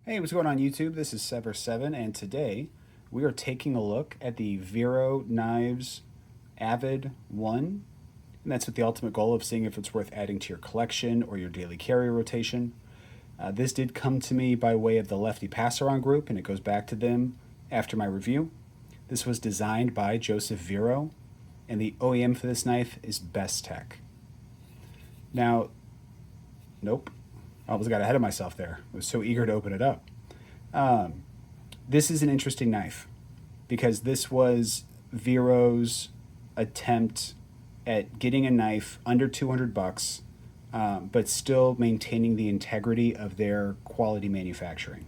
Hey, what's going on YouTube? This is Sever7, and today we are taking a look at the Vero Knives Avid 1, and that's with the ultimate goal of seeing if it's worth adding to your collection or your daily carry rotation. This did come to me by way of the Lefty Pass-Around group, and it goes back to them after my review. This was designed by Joseph Vero, and the OEM for this knife is Best Tech. Now, nope. I almost got ahead of myself there. I was so eager to open it up. This is an interesting knife because this was Vero's attempt at getting a knife under 200 bucks, but still maintaining the integrity of their quality manufacturing.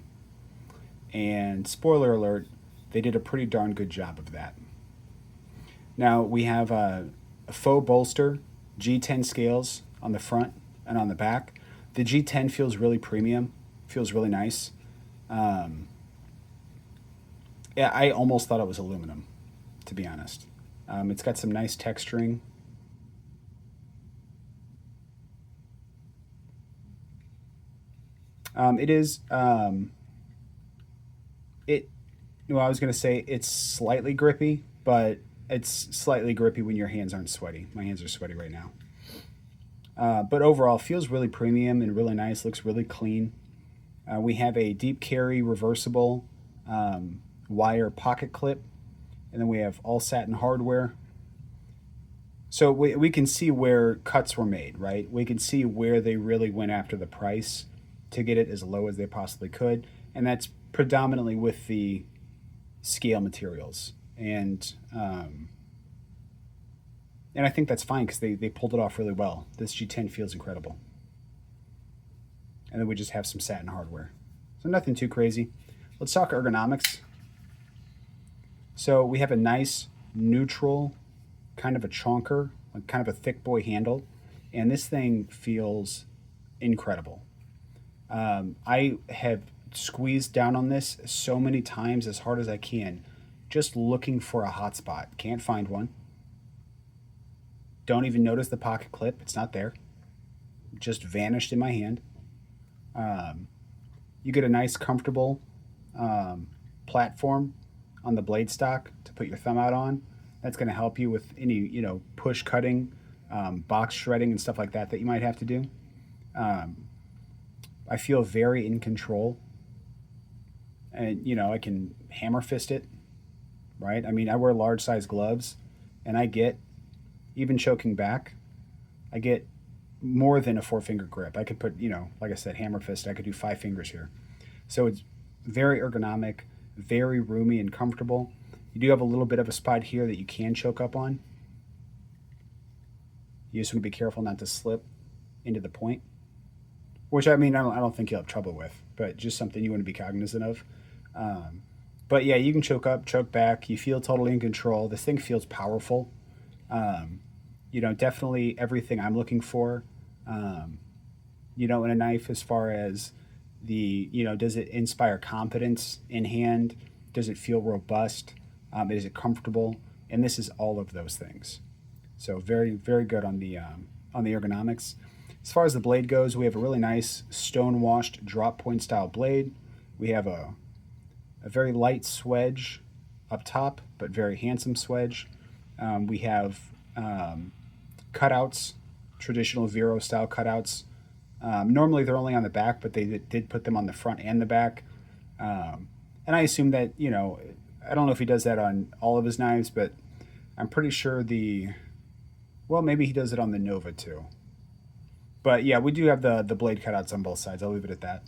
And spoiler alert, they did a pretty darn good job of that. Now we have a faux bolster, G10 scales on the front and on the back. The G10 feels really premium, feels really nice. Yeah, I almost thought it was aluminum, to be honest. It's got some nice texturing. It is, it, well, I was going to say it's slightly grippy, but it's slightly grippy when your hands aren't sweaty. My hands are sweaty right now. But overall, feels really premium and really nice, looks really clean. We have a deep carry reversible wire pocket clip, and then we have all satin hardware. So we can see where cuts were made, right? We can see where they really went after the price to get it as low as they possibly could, and that's predominantly with the scale materials. And I think that's fine because they pulled it off really well. This G10 feels incredible. And then we just have some satin hardware. So nothing too crazy. Let's talk ergonomics. So we have a nice neutral, kind of a chonker, kind of a thick boy handle. And this thing feels incredible. I have squeezed down on this so many times as hard as I can, just looking for a hot spot. Can't find one. Don't even notice the pocket clip. It's not there. Just vanished in my hand. You get a nice, comfortable platform on the blade stock to put your thumb out on. That's going to help you with any, push cutting, box shredding, and stuff like that that you might have to do. I feel very in control, and I can hammer fist it, right? I mean, I wear large size gloves, and I get, even choking back, I get more than a 4-finger grip. I could put, like I said, hammer fist, I could do 5 fingers here. So it's very ergonomic, very roomy and comfortable. You do have a little bit of a spot here that you can choke up on. You just want to be careful not to slip into the point, which I mean, I don't think you'll have trouble with, but just something you want to be cognizant of. But yeah, you can choke up, choke back. You feel totally in control. This thing feels powerful. Definitely everything I'm looking for, in a knife as far as the, does it inspire confidence in hand? Does it feel robust? Is it comfortable? And this is all of those things. So very, very good on the ergonomics. As far as the blade goes, we have a really nice stone-washed drop point style blade. We have a very light swedge up top, but very handsome swedge. We have cutouts, traditional Vero style cutouts. Normally they're only on the back, but they did put them on the front and the back. And I assume that, I don't know if he does that on all of his knives, but I'm pretty sure maybe he does it on the Nova too. But yeah, we do have the blade cutouts on both sides. I'll leave it at that.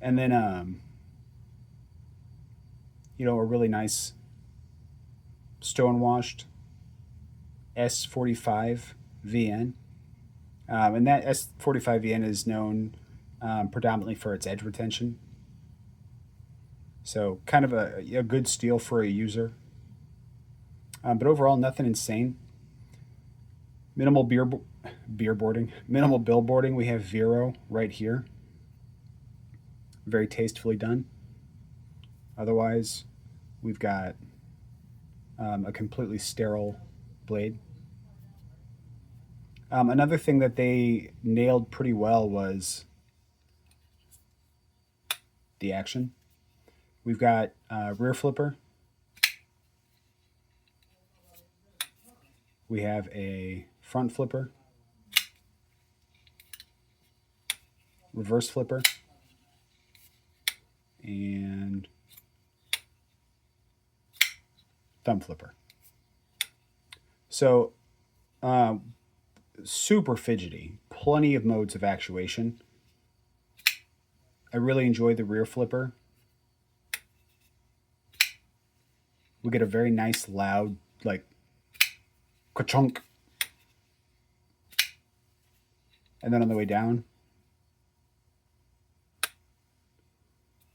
And then, a really nice stone-washed S45 VN. And that S45 VN is known predominantly for its edge retention. So kind of a good steel for a user. But overall, nothing insane. Minimal minimal billboarding. We have Vero right here. Very tastefully done. Otherwise, we've got a completely sterile blade. Another thing that they nailed pretty well was the action. We've got rear flipper. We have a front flipper, reverse flipper, and thumb flipper. So super fidgety, plenty of modes of actuation. I really enjoy the rear flipper. We get a very nice loud, like, ka-chunk. And then on the way down,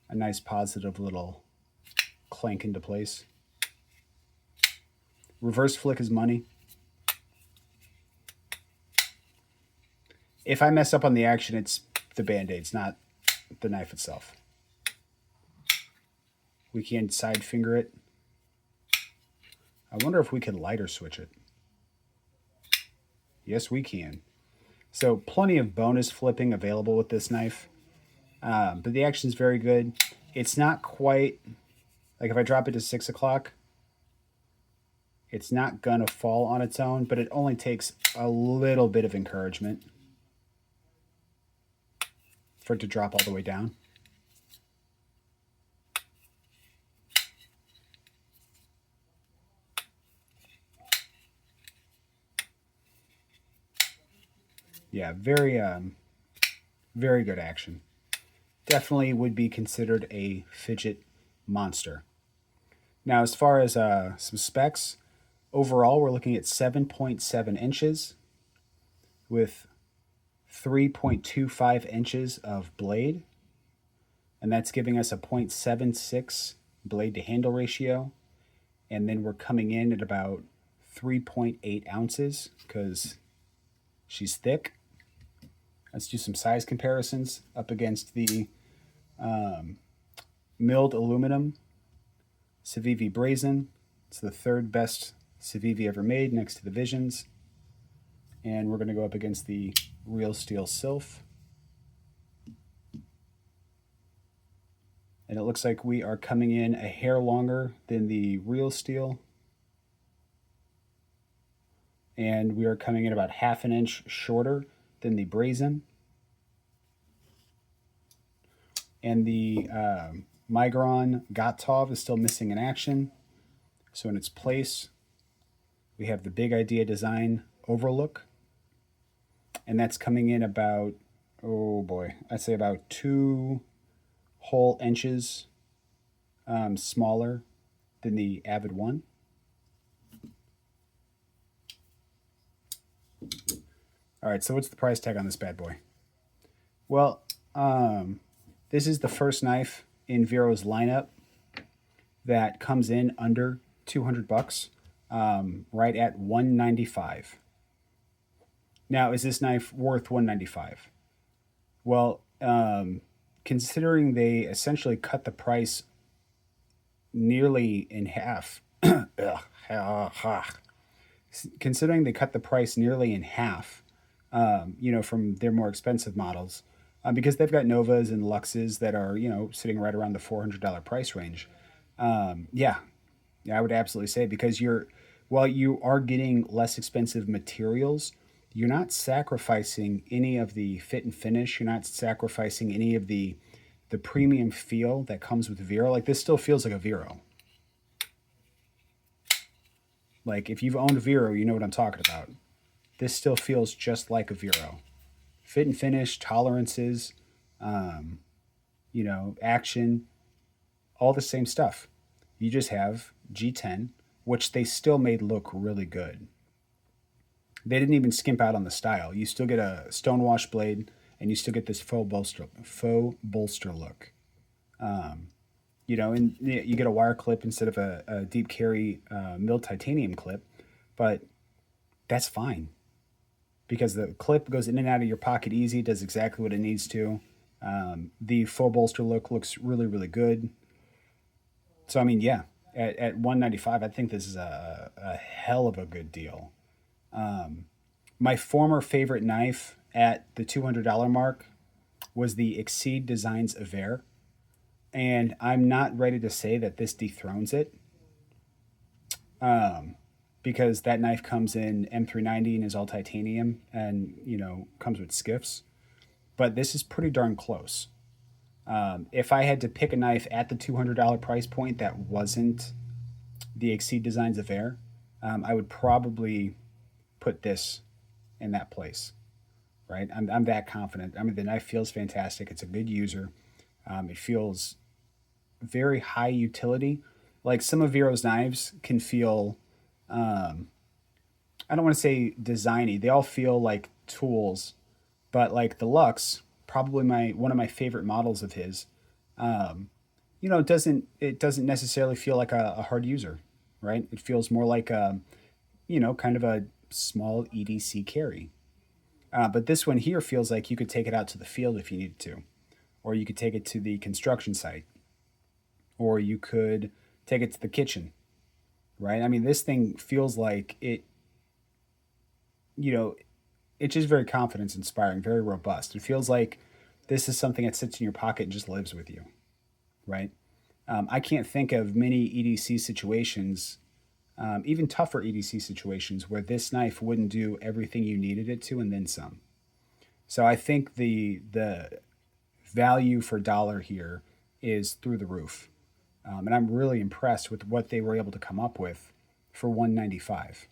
a nice positive little clank into place. Reverse flick is money. If I mess up on the action, it's the band-aids, not the knife itself. We can side finger it. I wonder if we can lighter switch it. Yes, we can. So plenty of bonus flipping available with this knife. But the action is very good. It's not quite, like if I drop it to 6 o'clock, it's not going to fall on its own, but it only takes a little bit of encouragement for it to drop all the way down. Yeah, very good action. Definitely would be considered a fidget monster. Now, as far as some specs, overall, we're looking at 7.7 inches with 3.25 inches of blade, and that's giving us a 0.76 blade to handle ratio. And then we're coming in at about 3.8 ounces because she's thick. Let's do some size comparisons up against the milled aluminum Civivi Brazen. It's the third best Civivi ever made next to the Visions. And we're going to go up against the real steel Sylph. And it looks like we are coming in a hair longer than the real steel. And we are coming in about half an inch shorter than the Brazen. And the Migron Gotov is still missing in action. So in its place, we have the Big Idea Design Overlook. And that's coming in about, oh boy, I'd say about 2 whole inches smaller than the Avid 1. All right, so what's the price tag on this bad boy? Well, this is the first knife in Vero's lineup that comes in under $200, right at $195. Now, is this knife worth $195? Well, considering they essentially cut the price nearly in half, considering they cut the price nearly in half, from their more expensive models, because they've got Novas and Luxes that are, sitting right around the $400 price range. Yeah, I would absolutely say, because while you are getting less expensive materials, you're not sacrificing any of the fit and finish. You're not sacrificing any of the premium feel that comes with Vero. Like, this still feels like a Vero. Like, if you've owned Vero, you know what I'm talking about. This still feels just like a Vero. Fit and finish, tolerances, action, all the same stuff. You just have G10, which they still made look really good. They didn't even skimp out on the style. You still get a stonewash blade, and you still get this faux bolster look. And you get a wire clip instead of a deep carry milled titanium clip, but that's fine because the clip goes in and out of your pocket easy, does exactly what it needs to. The faux bolster look looks really, really good. So, I mean, yeah, at $195, I think this is a hell of a good deal. My former favorite knife at the $200 mark was the Exceed Designs Aver. And I'm not ready to say that this dethrones it, because that knife comes in M390 and is all titanium and, comes with skiffs. But this is pretty darn close. If I had to pick a knife at the $200 price point that wasn't the Exceed Designs affair, I would probably put this in that place, right? I'm that confident. I mean, the knife feels fantastic. It's a good user. It feels very high utility. Like some of Vero's knives can feel, I don't want to say designy. They all feel like tools, but like the Lux, probably my one of my favorite models of his. It doesn't necessarily feel like a hard user, right? It feels more like kind of a small EDC carry. But this one here feels like you could take it out to the field if you needed to, or you could take it to the construction site, or you could take it to the kitchen, right? I mean, this thing feels like you know, it's just very confidence inspiring, very robust. It feels like this is something that sits in your pocket and just lives with you, right? I can't think of many EDC situations, even tougher EDC situations, where this knife wouldn't do everything you needed it to and then some. So I think the value for dollar here is through the roof, and I'm really impressed with what they were able to come up with for 195.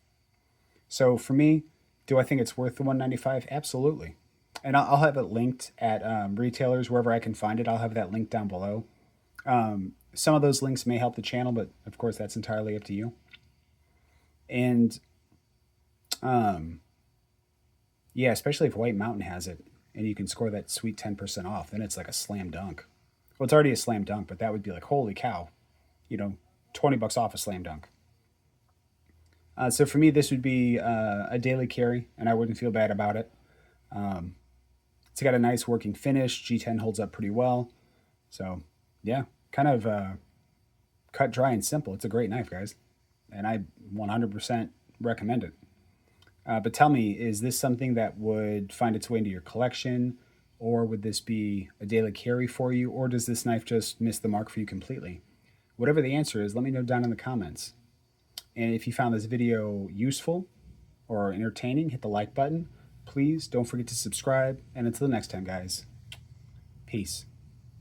So for me, do I think it's worth the 195? Absolutely. And I'll have it linked at retailers wherever I can find it. I'll have that link down below. Some of those links may help the channel, but of course that's entirely up to you. And yeah, especially if White Mountain has it and you can score that sweet 10% off, then it's like a slam dunk. Well, it's already a slam dunk, but that would be like, holy cow, you know, 20 bucks off a slam dunk. So for me, this would be a daily carry, and I wouldn't feel bad about it. It's got a nice working finish. G10 holds up pretty well. So yeah, kind of cut, dry, and simple. It's a great knife, guys, and I 100% recommend it. But tell me, is this something that would find its way into your collection, or would this be a daily carry for you, or does this knife just miss the mark for you completely? Whatever the answer is, let me know down in the comments. And if you found this video useful or entertaining, hit the like button. Please don't forget to subscribe. And until the next time, guys, peace.